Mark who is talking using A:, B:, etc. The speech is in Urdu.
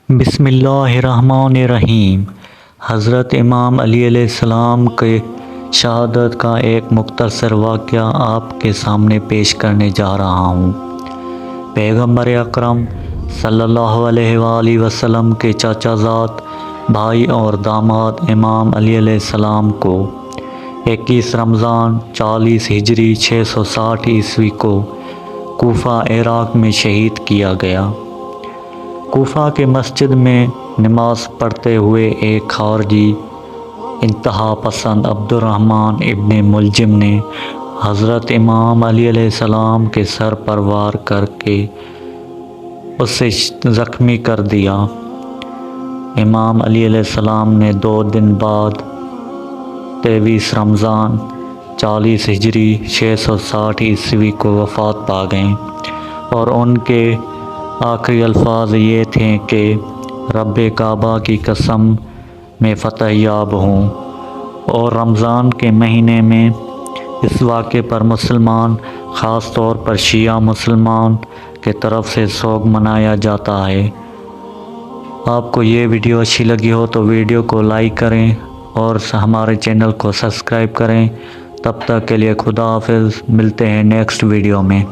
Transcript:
A: بسم اللہ الرحمن الرحیم۔ حضرت امام علی علیہ السلام کے شہادت کا ایک مختصر واقعہ آپ کے سامنے پیش کرنے جا رہا ہوں۔ پیغمبر اکرم صلی اللہ علیہ وآلہ وسلم کے چاچا زاد، بھائی اور داماد امام علی علیہ السلام کو 21 رمضان 40 ہجری 660 عیسوی کو کوفہ عراق میں شہید کیا گیا۔ کوفہ کے مسجد میں نماز پڑھتے ہوئے ایک خارجی انتہا پسند عبد الرحمن ابن ملجم نے حضرت امام علی علیہ السلام کے سر پر وار کر کے اسے زخمی کر دیا۔ امام علی علیہ السلام نے 2 دن بعد 23 رمضان 40 ہجری 660 عیسوی کو وفات پا گئیں، اور ان کے آخری الفاظ یہ تھے کہ رب کعبہ کی قسم میں فتح یاب ہوں۔ اور رمضان کے مہینے میں اس واقعے پر مسلمان، خاص طور پر شیعہ مسلمان کی طرف سے سوگ منایا جاتا ہے۔ آپ کو یہ ویڈیو اچھی لگی ہو تو ویڈیو کو لائک کریں اور ہمارے چینل کو سبسکرائب کریں۔ تب تک کے لیے خدا حافظ، ملتے ہیں نیکسٹ ویڈیو میں۔